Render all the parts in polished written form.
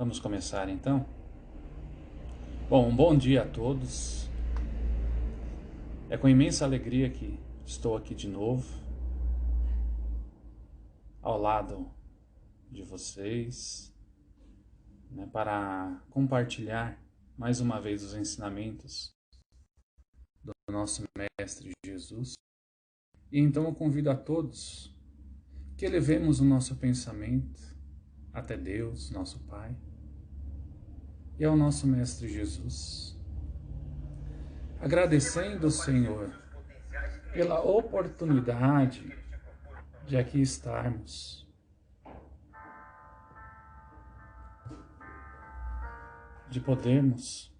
Vamos começar então? Bom, um bom dia a todos. É com imensa alegria que estou aqui de novo, ao lado de vocês, para compartilhar mais uma vez os ensinamentos do nosso Mestre Jesus. E então eu convido a todos que elevemos o nosso pensamento até Deus, nosso Pai, e ao nosso Mestre Jesus, agradecendo ao Senhor pela oportunidade de aqui estarmos, de podermos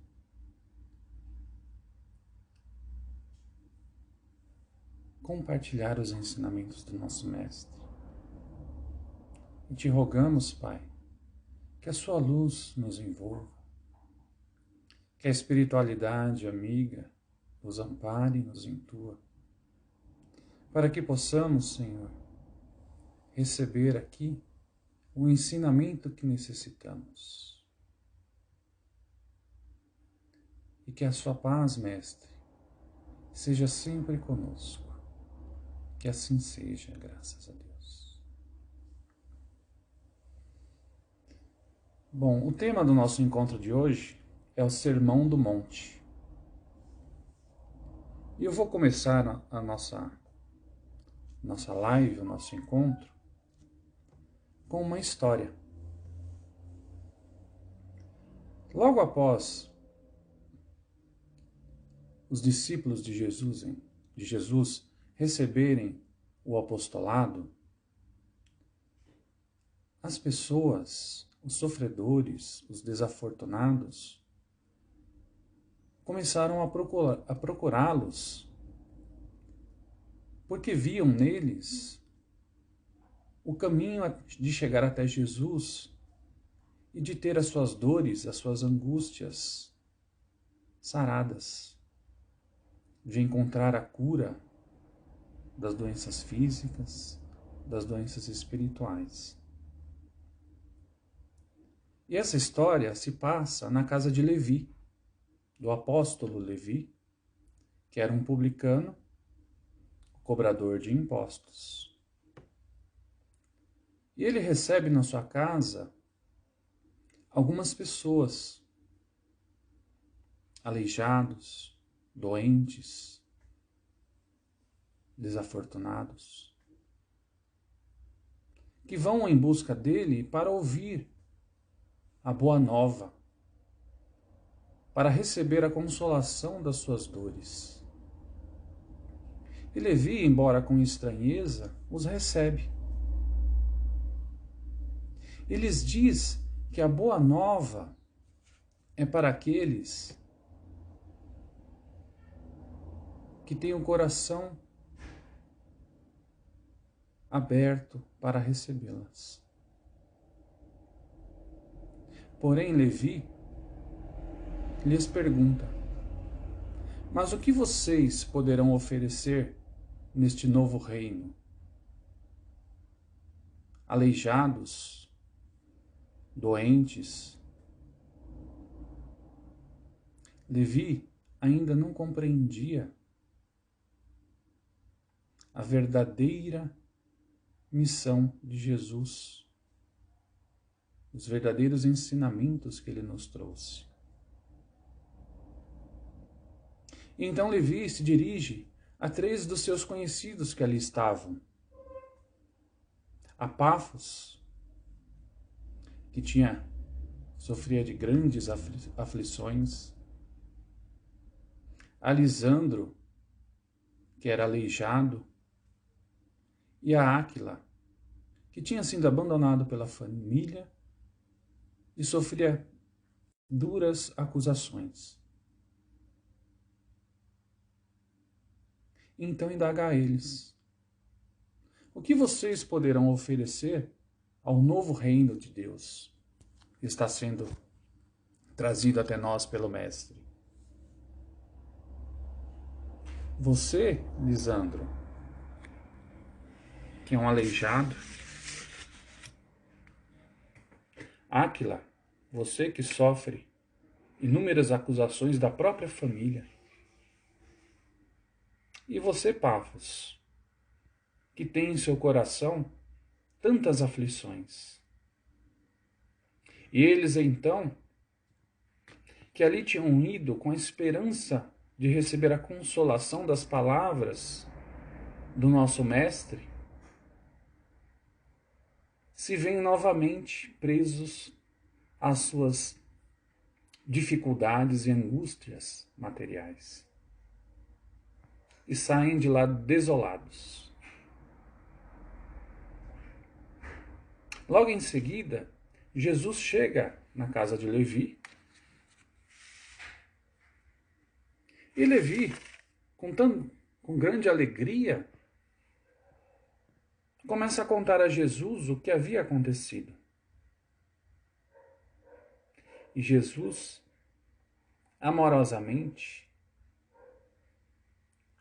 compartilhar os ensinamentos do nosso Mestre. E te rogamos, Pai, que a sua luz nos envolva, que a espiritualidade amiga nos ampare e nos intua, para que possamos, Senhor, receber aqui o ensinamento que necessitamos. E que a sua paz, Mestre, seja sempre conosco. Que assim seja, graças a Deus. Bom, o tema do nosso encontro de hoje é o Sermão do Monte. E eu vou começar a nossa live, o nosso encontro, com uma história. Logo após os discípulos de Jesus receberem o apostolado, as pessoas, os sofredores, os desafortunados, começaram a procurá-los, porque viam neles o caminho de chegar até Jesus e de ter as suas dores, as suas angústias saradas, de encontrar a cura das doenças físicas, das doenças espirituais. E essa história se passa na casa de Levi, do apóstolo Levi, que era um publicano, cobrador de impostos. E ele recebe na sua casa algumas pessoas, aleijados, doentes, desafortunados, que vão em busca dele para ouvir a boa nova, para receber a consolação das suas dores. E Levi, embora com estranheza, os recebe. E lhes diz que a boa nova é para aqueles que têm o coração aberto para recebê-las. Porém, Levi lhes pergunta: mas o que vocês poderão oferecer neste novo reino? Aleijados, doentes. Levi ainda não compreendia a verdadeira missão de Jesus, os verdadeiros ensinamentos que ele nos trouxe. Então Levi se dirige a 3 dos seus conhecidos que ali estavam. A Pafos, que sofria de grandes aflições. A Lisandro, que era aleijado. E a Áquila, que tinha sido abandonado pela família e sofria duras acusações. Então indaga a eles: o que vocês poderão oferecer ao novo reino de Deus que está sendo trazido até nós pelo Mestre? Você, Lisandro, que é um aleijado. Áquila, você que sofre inúmeras acusações da própria família. E você, Pafos, que tem em seu coração tantas aflições. E eles, então, que ali tinham ido com a esperança de receber a consolação das palavras do nosso Mestre, se veem novamente presos às suas dificuldades e angústias materiais. E saem de lá desolados. Logo em seguida, Jesus chega na casa de Levi. E Levi, com grande alegria, começa a contar a Jesus o que havia acontecido. E Jesus, amorosamente,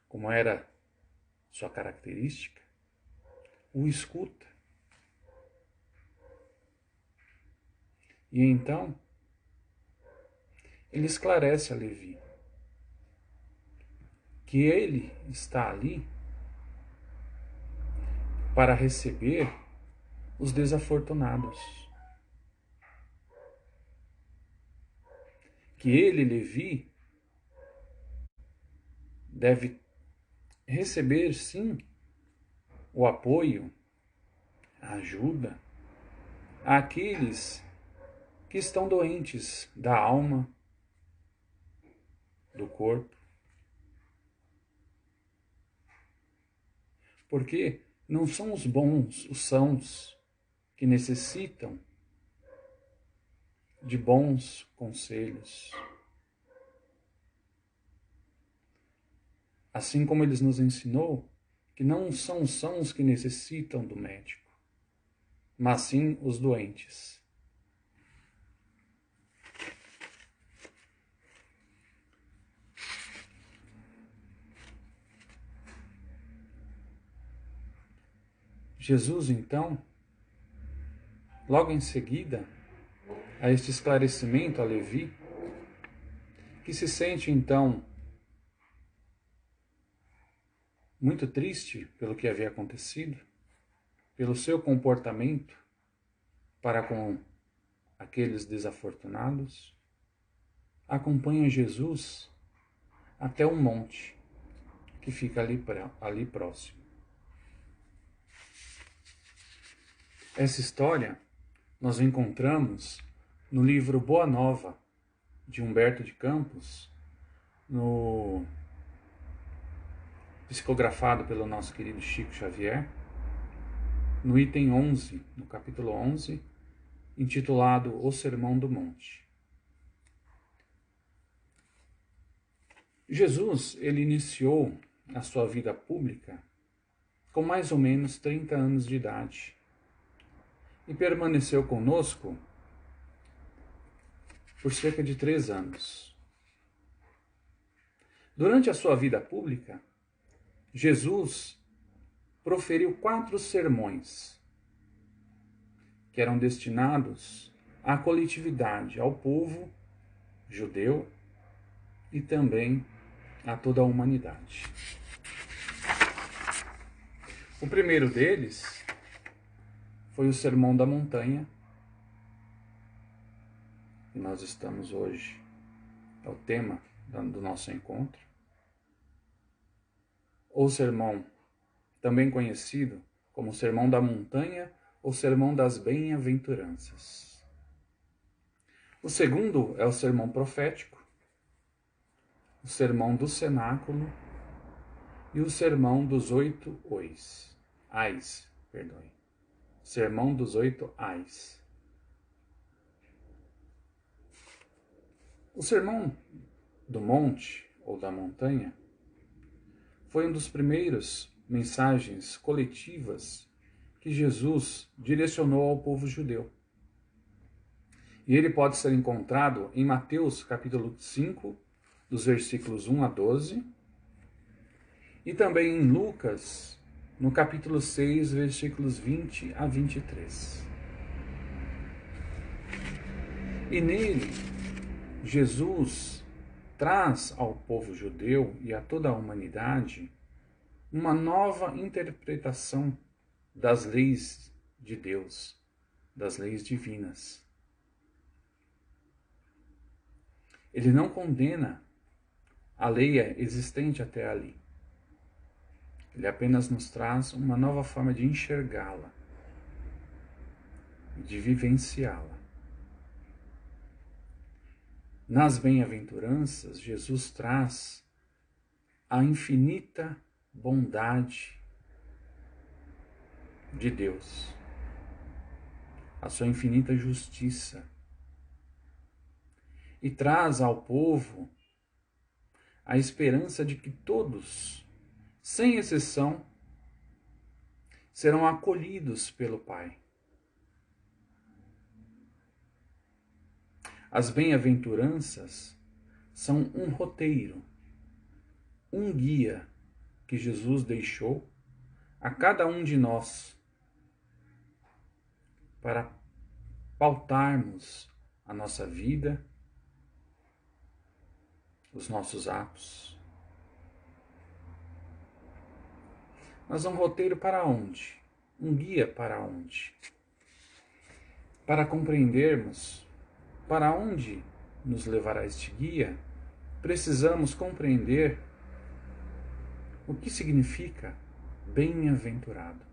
como era sua característica, o escuta. E então, ele esclarece a Levi que ele está ali para receber os desafortunados. Que ele, Levi, deve receber, sim, o apoio, a ajuda àqueles que estão doentes da alma, do corpo. Porque não são os bons, os sãos, que necessitam de bons conselhos. Assim como eles nos ensinou que não são os sãos que necessitam do médico, mas sim os doentes. Jesus, então, logo em seguida, a este esclarecimento a Levi, que se sente, então, muito triste pelo que havia acontecido, pelo seu comportamento para com aqueles desafortunados, acompanha Jesus até um monte que fica ali próximo. Essa história nós encontramos no livro Boa Nova, de Humberto de Campos, psicografado pelo nosso querido Chico Xavier, no item 11, no capítulo 11, intitulado O Sermão do Monte. Jesus, ele iniciou a sua vida pública com mais ou menos 30 anos de idade e permaneceu conosco por cerca de 3 anos. Durante a sua vida pública, Jesus proferiu 4 sermões que eram destinados à coletividade, ao povo judeu e também a toda a humanidade. O primeiro deles foi o Sermão da Montanha, que nós estamos hoje, é o tema do nosso encontro. Ou sermão, também conhecido como Sermão da Montanha ou Sermão das Bem-aventuranças. O segundo é o Sermão Profético, o Sermão do Cenáculo e o Sermão dos 8 ais. Sermão dos 8 ais. O Sermão do Monte ou da Montanha foi um dos primeiros mensagens coletivas que Jesus direcionou ao povo judeu. E ele pode ser encontrado em Mateus capítulo 5, dos versículos 1 a 12, e também em Lucas, no capítulo 6, versículos 20 a 23. E nele, Jesus traz ao povo judeu e a toda a humanidade uma nova interpretação das leis de Deus, das leis divinas. Ele não condena a lei existente até ali. Ele apenas nos traz uma nova forma de enxergá-la, de vivenciá-la. Nas bem-aventuranças, Jesus traz a infinita bondade de Deus, a sua infinita justiça, e traz ao povo a esperança de que todos, sem exceção, serão acolhidos pelo Pai. As bem-aventuranças são um roteiro, um guia que Jesus deixou a cada um de nós para pautarmos a nossa vida, os nossos atos. Mas um roteiro para onde? Um guia para onde? Para compreendermos para onde nos levará este guia, precisamos compreender o que significa bem-aventurado.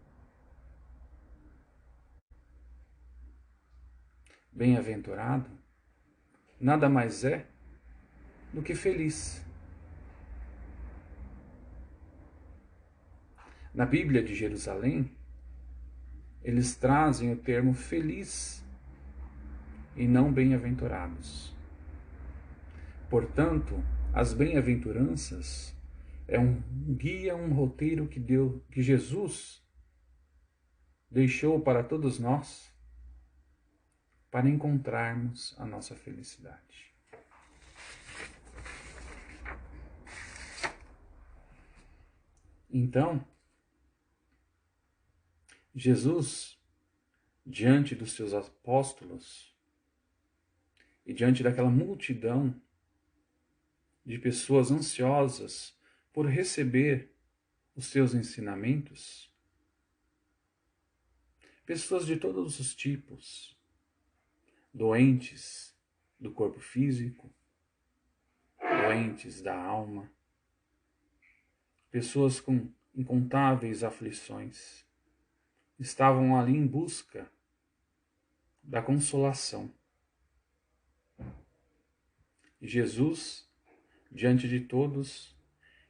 Bem-aventurado nada mais é do que feliz. Na Bíblia de Jerusalém, eles trazem o termo feliz e não bem-aventurados. Portanto, as bem-aventuranças é um guia, um roteiro que Jesus deixou para todos nós para encontrarmos a nossa felicidade. Então, Jesus, diante dos seus apóstolos e diante daquela multidão de pessoas ansiosas por receber os seus ensinamentos, pessoas de todos os tipos, doentes do corpo físico, doentes da alma, pessoas com incontáveis aflições, estavam ali em busca da consolação. E Jesus, diante de todos,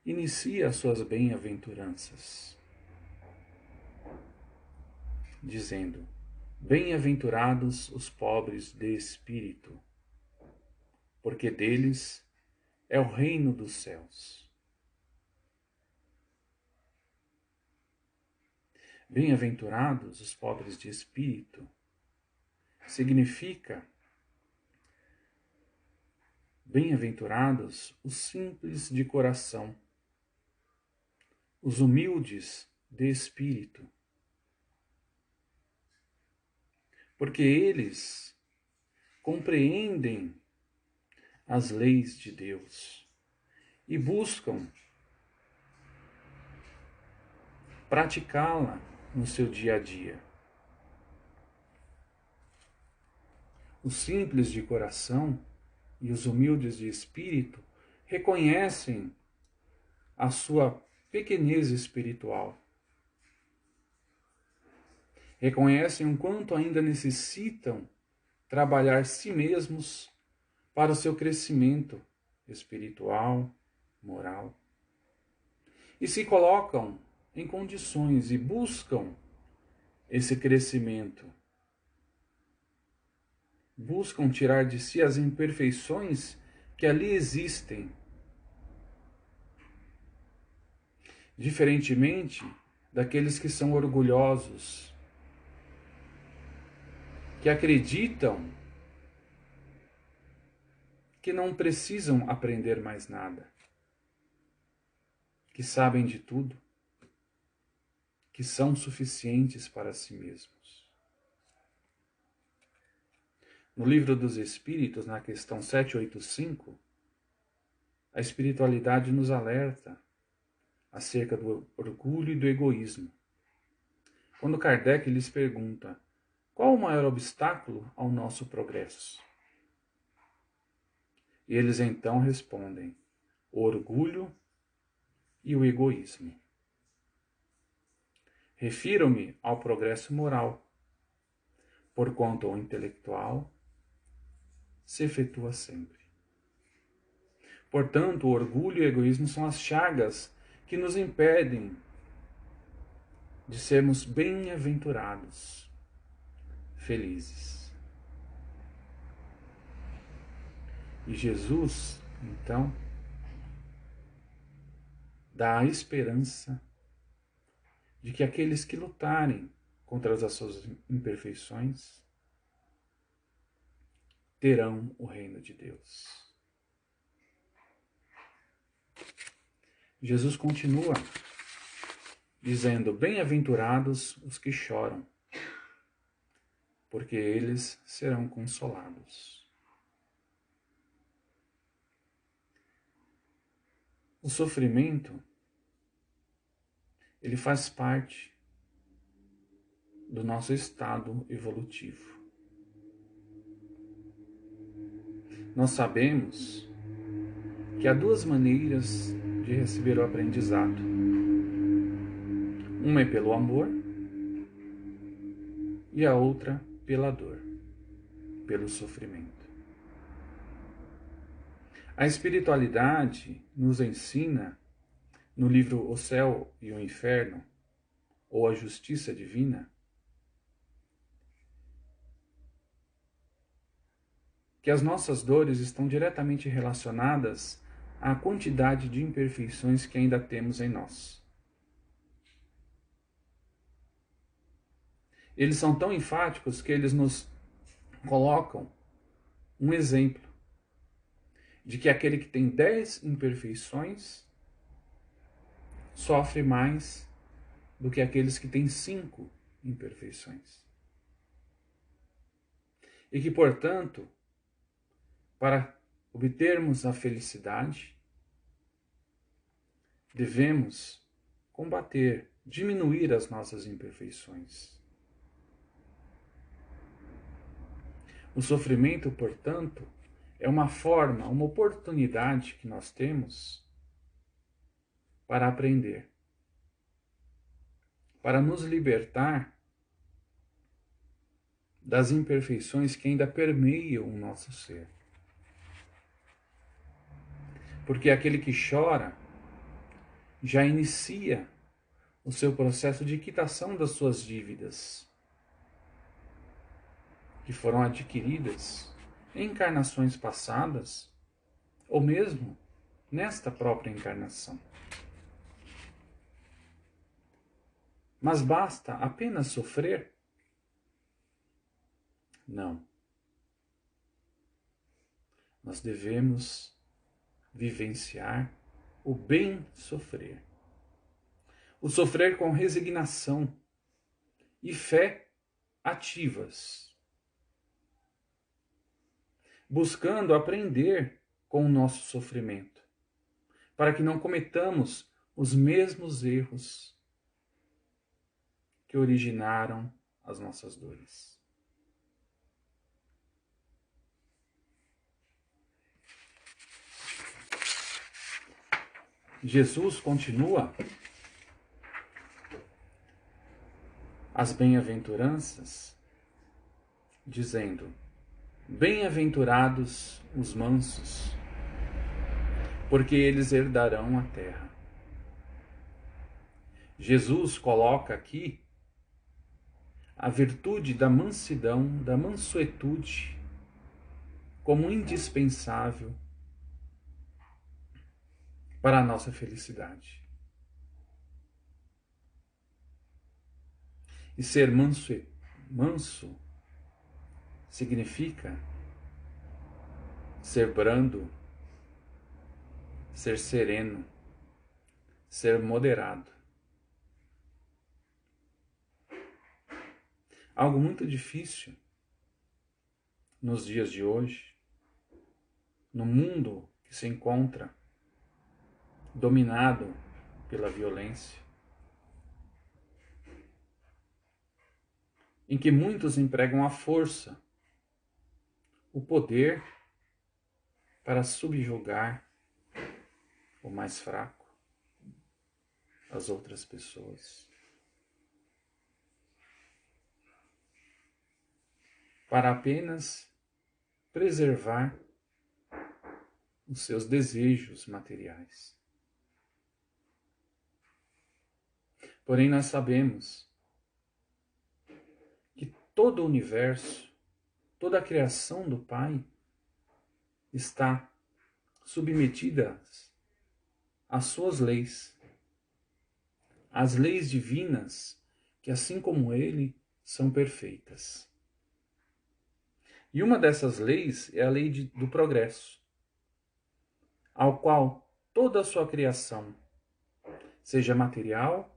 inicia as suas bem-aventuranças, dizendo: bem-aventurados os pobres de espírito, porque deles é o reino dos céus. Bem-aventurados os pobres de espírito significa bem-aventurados os simples de coração, os humildes de espírito, porque eles compreendem as leis de Deus e buscam praticá-la no seu dia a dia. Os simples de coração e os humildes de espírito reconhecem a sua pequenez espiritual. Reconhecem o quanto ainda necessitam trabalhar si mesmos para o seu crescimento espiritual, moral. E se colocam em condições e buscam esse crescimento. Buscam tirar de si as imperfeições que ali existem. Diferentemente daqueles que são orgulhosos, que acreditam que não precisam aprender mais nada, que sabem de tudo, que são suficientes para si mesmos. No Livro dos Espíritos, na questão 785, a espiritualidade nos alerta acerca do orgulho e do egoísmo. Quando Kardec lhes pergunta: qual o maior obstáculo ao nosso progresso? E eles então respondem: o orgulho e o egoísmo. Refiro-me ao progresso moral, porquanto o intelectual se efetua sempre. Portanto, o orgulho e o egoísmo são as chagas que nos impedem de sermos bem-aventurados, felizes. E Jesus, então, dá a esperança de que aqueles que lutarem contra as suas imperfeições terão o reino de Deus. Jesus continua dizendo: bem-aventurados os que choram, porque eles serão consolados. O sofrimento, ele faz parte do nosso estado evolutivo. Nós sabemos que há duas maneiras de receber o aprendizado. Uma é pelo amor e a outra pela dor, pelo sofrimento. A espiritualidade nos ensina, no livro O Céu e o Inferno, ou A Justiça Divina, que as nossas dores estão diretamente relacionadas à quantidade de imperfeições que ainda temos em nós. Eles são tão enfáticos que eles nos colocam um exemplo de que aquele que tem 10 imperfeições sofre mais do que aqueles que têm 5 imperfeições. E que, portanto, para obtermos a felicidade, devemos combater, diminuir as nossas imperfeições. O sofrimento, portanto, é uma forma, uma oportunidade que nós temos para aprender, para nos libertar das imperfeições que ainda permeiam o nosso ser. Porque aquele que chora já inicia o seu processo de quitação das suas dívidas, que foram adquiridas em encarnações passadas, ou mesmo nesta própria encarnação. Mas basta apenas sofrer? Não. Nós devemos vivenciar o bem sofrer. O sofrer com resignação e fé ativas, buscando aprender com o nosso sofrimento, para que não cometamos os mesmos erros que originaram as nossas dores. Jesus continua as bem-aventuranças dizendo: bem-aventurados os mansos, porque eles herdarão a terra. Jesus coloca aqui a virtude da mansidão, da mansuetude, como indispensável para a nossa felicidade. E ser manso significa ser brando, ser sereno, ser moderado. Algo muito difícil nos dias de hoje, no mundo que se encontra dominado pela violência, em que muitos empregam a força, o poder para subjugar o mais fraco, as outras pessoas, para apenas preservar os seus desejos materiais. Porém, nós sabemos que todo o universo, toda a criação do Pai está submetida às suas leis, às leis divinas, que assim como Ele, são perfeitas. E uma dessas leis é a lei do progresso, ao qual toda a sua criação, seja material,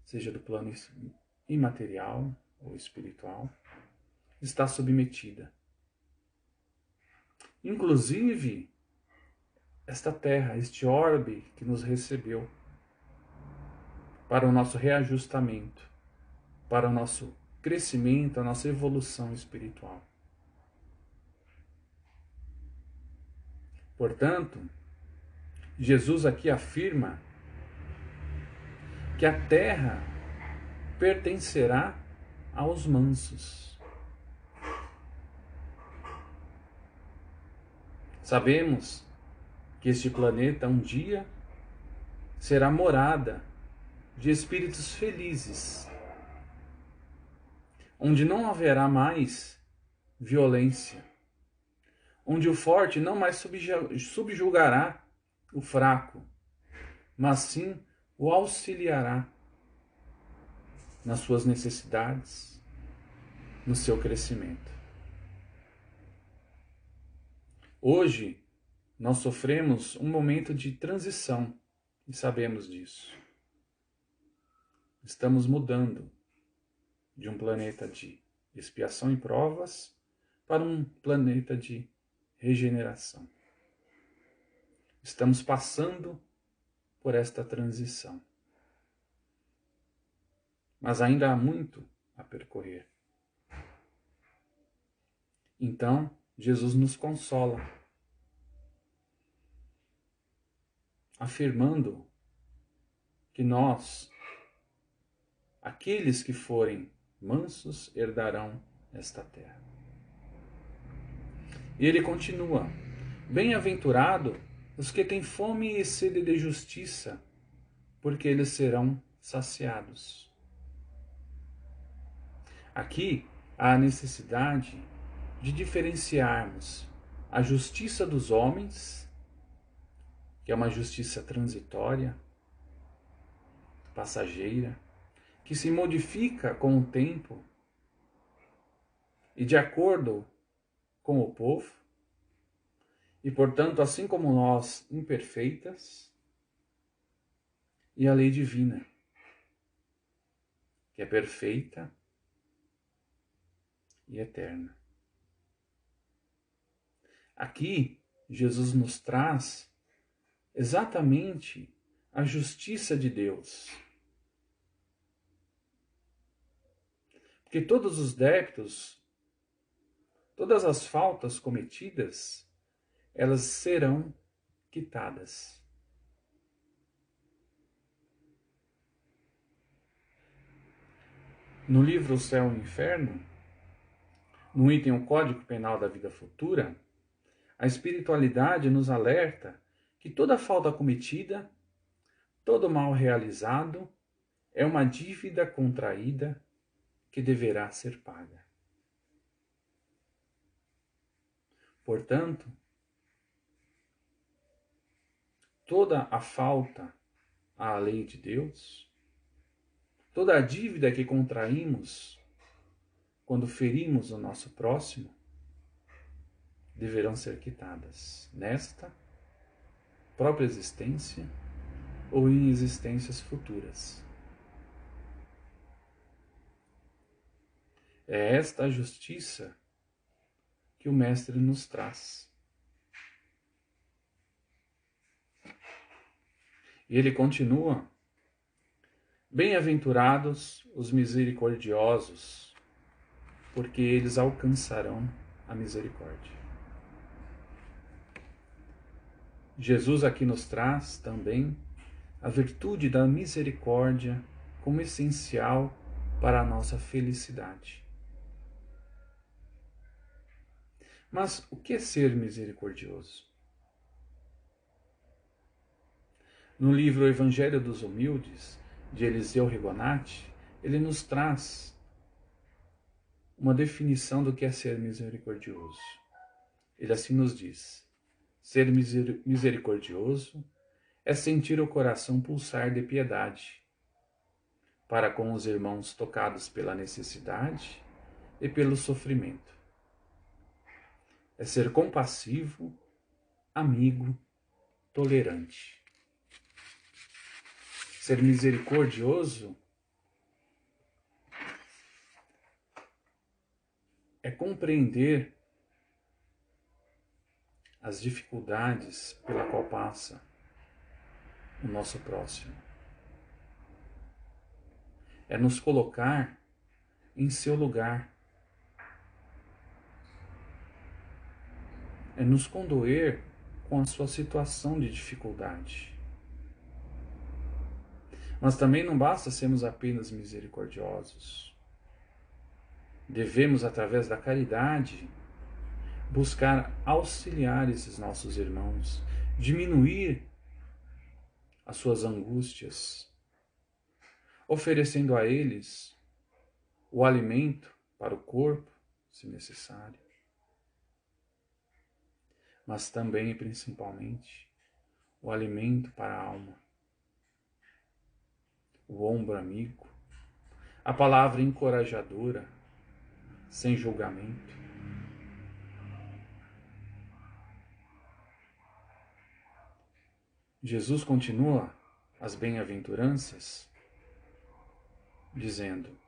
seja do plano imaterial ou espiritual, está submetida. Inclusive, esta terra, este orbe que nos recebeu, para o nosso reajustamento, para o nosso crescimento, a nossa evolução espiritual. Portanto, Jesus aqui afirma que a terra pertencerá aos mansos. Sabemos que este planeta um dia será morada de espíritos felizes, onde não haverá mais violência, onde o forte não mais subjugará o fraco, mas sim o auxiliará nas suas necessidades, no seu crescimento. Hoje, nós sofremos um momento de transição e sabemos disso. Estamos mudando de um planeta de expiação e provas para um planeta de regeneração. Estamos passando por esta transição. Mas ainda há muito a percorrer. Então, Jesus nos consola, afirmando que nós, aqueles que forem mansos, herdarão esta terra. E ele continua: bem-aventurado os que têm fome e sede de justiça, porque eles serão saciados. Aqui há a necessidade de diferenciarmos a justiça dos homens, que é uma justiça transitória, passageira, que se modifica com o tempo e de acordo com o povo, e portanto, assim como nós, imperfeitas, e a lei divina, que é perfeita e eterna. Aqui, Jesus nos traz exatamente a justiça de Deus. Porque todos os débitos, todas as faltas cometidas, elas serão quitadas. No livro O Céu e o Inferno, no item O Código Penal da Vida Futura, a espiritualidade nos alerta que toda falta cometida, todo mal realizado, é uma dívida contraída que deverá ser paga. Portanto, toda a falta à lei de Deus, toda a dívida que contraímos quando ferimos o nosso próximo, deverão ser quitadas nesta própria existência ou em existências futuras. É esta a justiça que o Mestre nos traz. E ele continua: bem-aventurados os misericordiosos, porque eles alcançarão a misericórdia. Jesus aqui nos traz também a virtude da misericórdia como essencial para a nossa felicidade. Mas o que é ser misericordioso? No livro Evangelho dos Humildes, de Eliseu Rigonati, ele nos traz uma definição do que é ser misericordioso. Ele assim nos diz: ser misericordioso é sentir o coração pulsar de piedade para com os irmãos tocados pela necessidade e pelo sofrimento. É ser compassivo, amigo, tolerante. Ser misericordioso é compreender as dificuldades pela qual passa o nosso próximo. É nos colocar em seu lugar. É nos condoer com a sua situação de dificuldade. Mas também não basta sermos apenas misericordiosos. Devemos, através da caridade, buscar auxiliar esses nossos irmãos, diminuir as suas angústias, oferecendo a eles o alimento para o corpo, se necessário, mas também e principalmente o alimento para a alma, o ombro amigo, a palavra encorajadora, sem julgamento. Jesus continua as bem-aventuranças dizendo: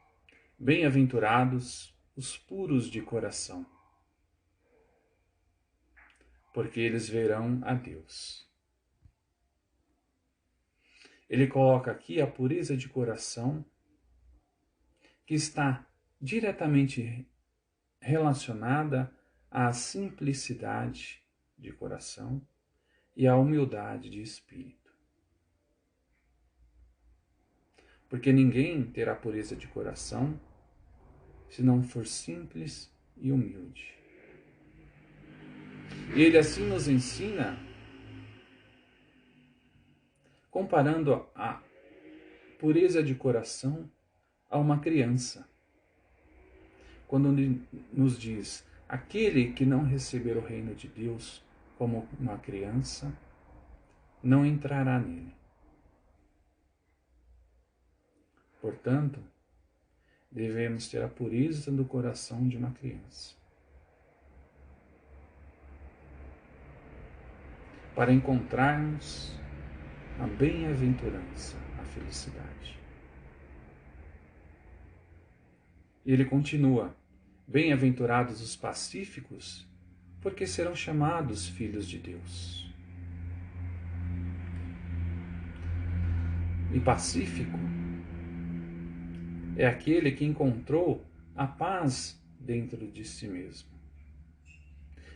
bem-aventurados os puros de coração, porque eles verão a Deus. Ele coloca aqui a pureza de coração, que está diretamente relacionada à simplicidade de coração e à humildade de espírito. Porque ninguém terá pureza de coração se não for simples e humilde. E ele assim nos ensina, comparando a pureza de coração a uma criança. Quando ele nos diz: aquele que não receber o reino de Deus como uma criança, não entrará nele. Portanto, devemos ter a pureza do coração de uma criança, para encontrarmos a bem-aventurança, a felicidade. E ele continua: bem-aventurados os pacíficos, porque serão chamados filhos de Deus. E pacífico é aquele que encontrou a paz dentro de si mesmo.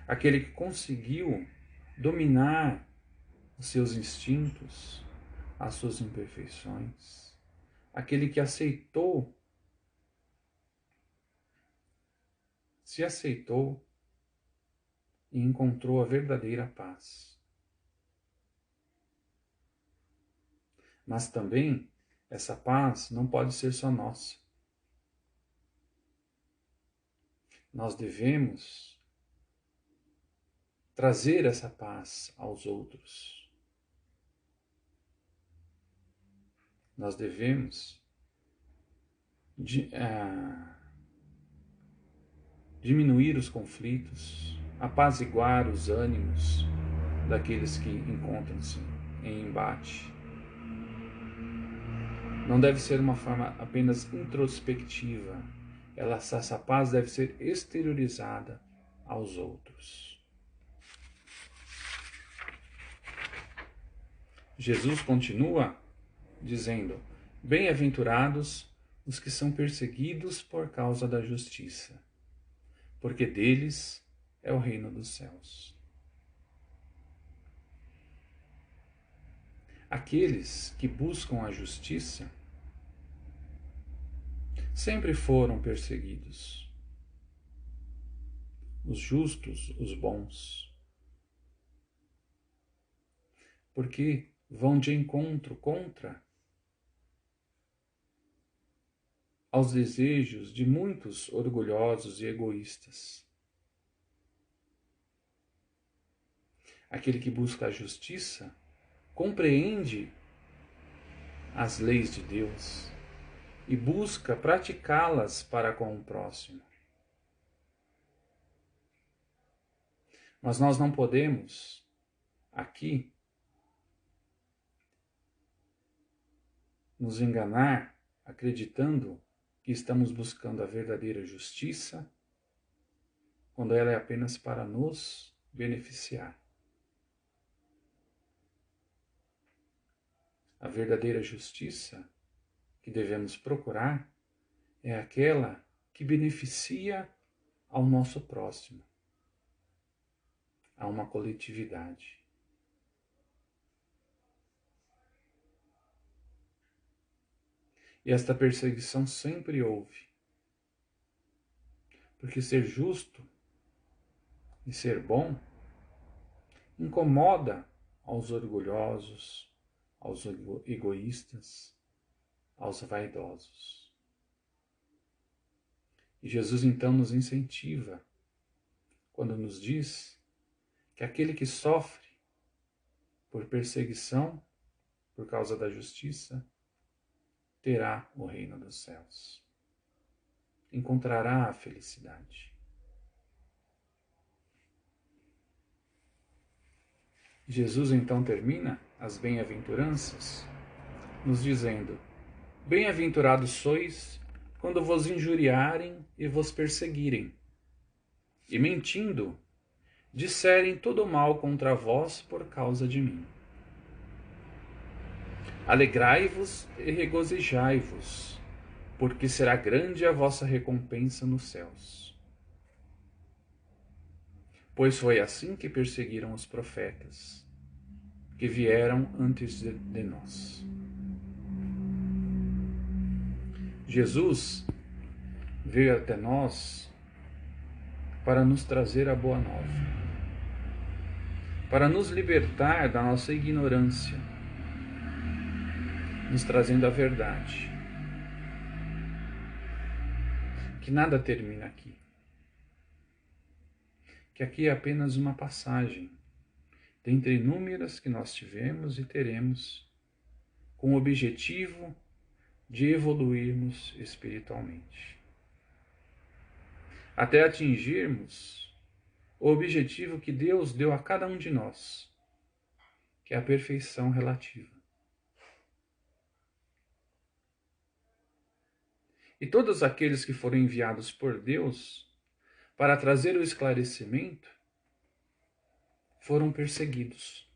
Aquele que conseguiu dominar os seus instintos, as suas imperfeições. Aquele que se aceitou e encontrou a verdadeira paz. Mas também essa paz não pode ser só nossa. Nós devemos trazer essa paz aos outros. Nós devemos diminuir os conflitos, apaziguar os ânimos daqueles que encontram-se em embate. Não deve ser uma forma apenas introspectiva. Essa paz deve ser exteriorizada aos outros. Jesus continua dizendo: bem-aventurados os que são perseguidos por causa da justiça, porque deles é o reino dos céus. Aqueles que buscam a justiça sempre foram perseguidos. Os justos, os bons. Porque vão de encontro contra aos desejos de muitos orgulhosos e egoístas. Aquele que busca a justiça compreende as leis de Deus e busca praticá-las para com o próximo. Mas nós não podemos, aqui, nos enganar acreditando que estamos buscando a verdadeira justiça, quando ela é apenas para nos beneficiar. A verdadeira justiça que devemos procurar é aquela que beneficia ao nosso próximo, a uma coletividade. E esta perseguição sempre houve, porque ser justo e ser bom incomoda aos orgulhosos, aos egoístas, aos vaidosos. E Jesus então nos incentiva quando nos diz que aquele que sofre por perseguição, por causa da justiça, terá o reino dos céus. Encontrará a felicidade. Jesus então termina as bem-aventuranças nos dizendo: bem-aventurados sois quando vos injuriarem e vos perseguirem, e mentindo, disserem todo mal contra vós por causa de mim. Alegrai-vos e regozijai-vos, porque será grande a vossa recompensa nos céus. Pois foi assim que perseguiram os profetas, que vieram antes de nós. Jesus veio até nós para nos trazer a boa nova, para nos libertar da nossa ignorância, nos trazendo a verdade. Que nada termina aqui. Que aqui é apenas uma passagem, dentre inúmeras que nós tivemos e teremos, com o objetivo de evoluirmos espiritualmente, até atingirmos o objetivo que Deus deu a cada um de nós, que é a perfeição relativa. E todos aqueles que foram enviados por Deus para trazer o esclarecimento foram perseguidos.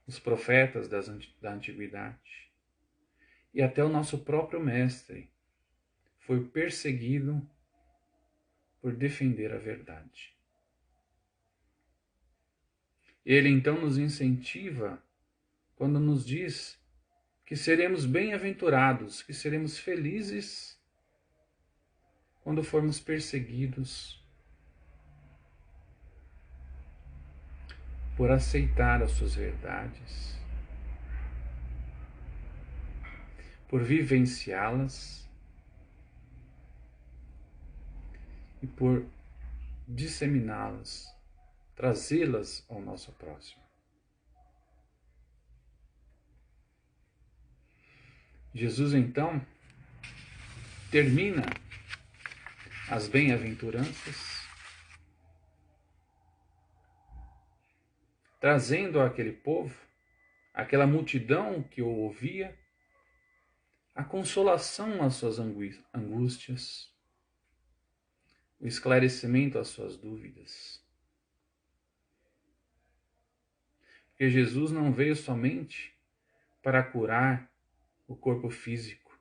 Os profetas da antiguidade e até o nosso próprio mestre foi perseguido por defender a verdade. Ele então nos incentiva quando nos diz que seremos bem-aventurados, que seremos felizes quando formos perseguidos por aceitar as suas verdades, por vivenciá-las e por disseminá-las, trazê-las ao nosso próximo. Jesus então termina as bem-aventuranças trazendo àquele povo, àquela multidão que o ouvia, a consolação às suas angústias, o esclarecimento às suas dúvidas. Porque Jesus não veio somente para curar o corpo físico,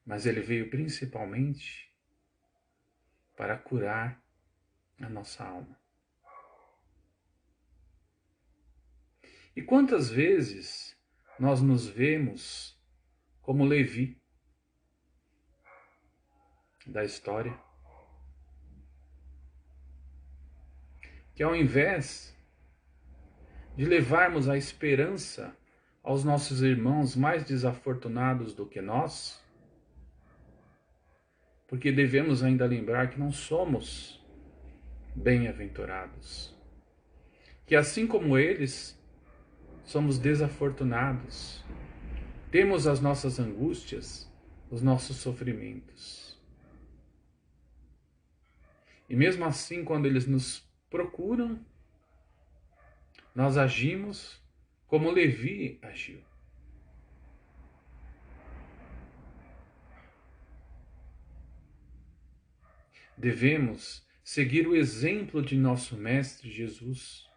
mas ele veio principalmente para curar a nossa alma. E quantas vezes nós nos vemos como Levi da história, que ao invés de levarmos a esperança aos nossos irmãos mais desafortunados do que nós, porque devemos ainda lembrar que não somos bem-aventurados, que assim como eles, somos desafortunados, temos as nossas angústias, os nossos sofrimentos. E mesmo assim, quando eles nos procuram, nós agimos como Levi agiu. Devemos seguir o exemplo de nosso Mestre Jesus,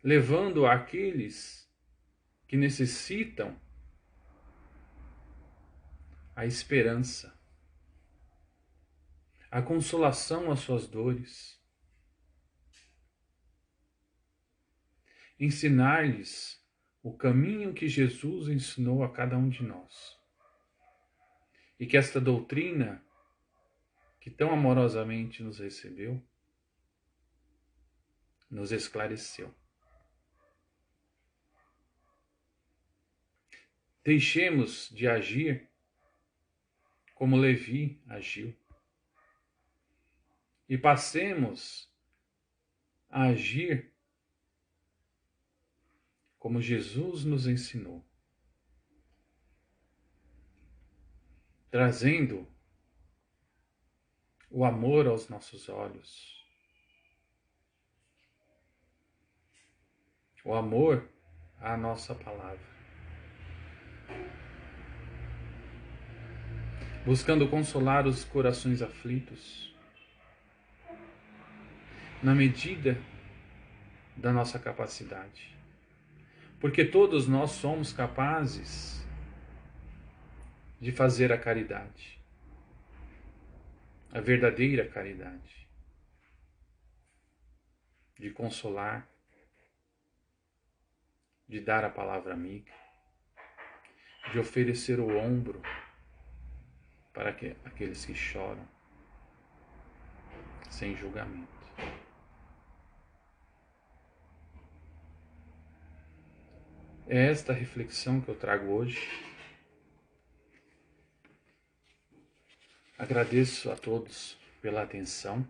levando àqueles que necessitam a esperança, a consolação às suas dores, ensinar-lhes o caminho que Jesus ensinou a cada um de nós. E que esta doutrina, que tão amorosamente nos recebeu, nos esclareceu. Deixemos de agir como Levi agiu e passemos a agir como Jesus nos ensinou, trazendo o amor aos nossos olhos, o amor à nossa palavra, buscando consolar os corações aflitos, na medida da nossa capacidade. Porque todos nós somos capazes de fazer a caridade, a verdadeira caridade, de consolar, de dar a palavra amiga, de oferecer o ombro para aqueles que choram, sem julgamento. É esta reflexão que eu trago hoje. Agradeço a todos pela atenção,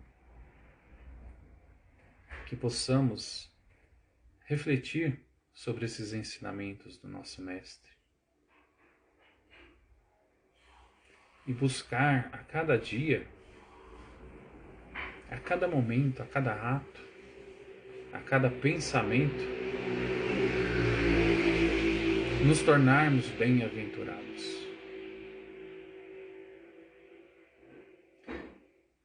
que possamos refletir sobre esses ensinamentos do nosso Mestre e buscar a cada dia, a cada momento, a cada ato, a cada pensamento, nos tornarmos bem-aventurados.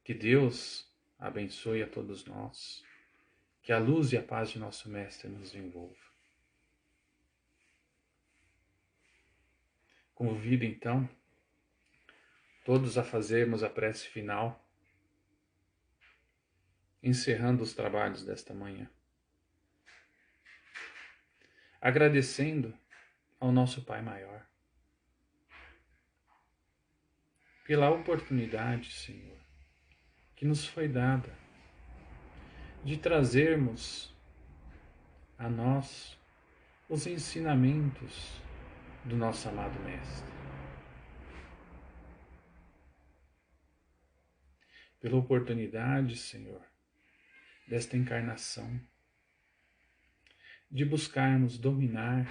Que Deus abençoe a todos nós, que a luz e a paz de nosso Mestre nos envolva. Convido então todos a fazermos a prece final, encerrando os trabalhos desta manhã, agradecendo ao nosso Pai Maior pela oportunidade, Senhor, que nos foi dada de trazermos a nós os ensinamentos do nosso amado Mestre. Pela oportunidade, Senhor, desta encarnação, de buscarmos dominar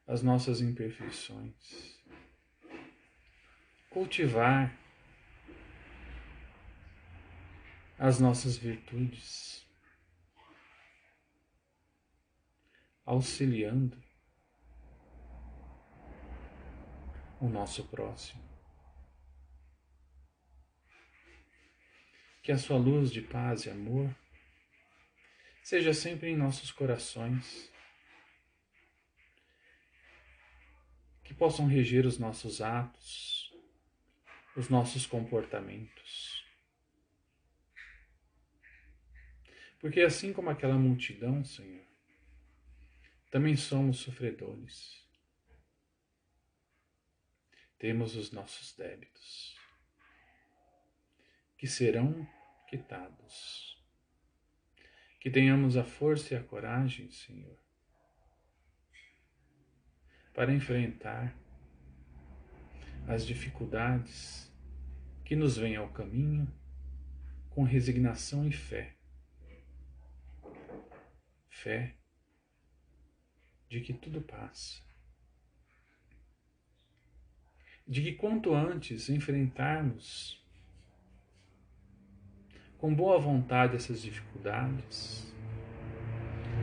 as nossas imperfeições, cultivar as nossas virtudes, auxiliando o nosso próximo. Que a sua luz de paz e amor seja sempre em nossos corações, que possam reger os nossos atos, os nossos comportamentos. Porque assim como aquela multidão, Senhor, também somos sofredores. Temos os nossos débitos, que serão quitados. Que tenhamos a força e a coragem, Senhor, para enfrentar as dificuldades que nos vêm ao caminho com resignação e fé. Fé de que tudo passa. De que quanto antes enfrentarmos com boa vontade essas dificuldades,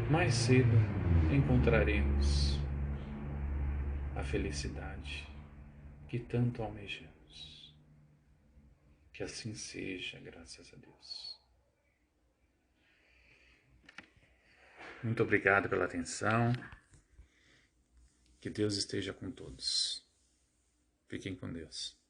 mais cedo encontraremos a felicidade que tanto almejamos. Que assim seja, graças a Deus. Muito obrigado pela atenção. Que Deus esteja com todos. Fiquem com Deus.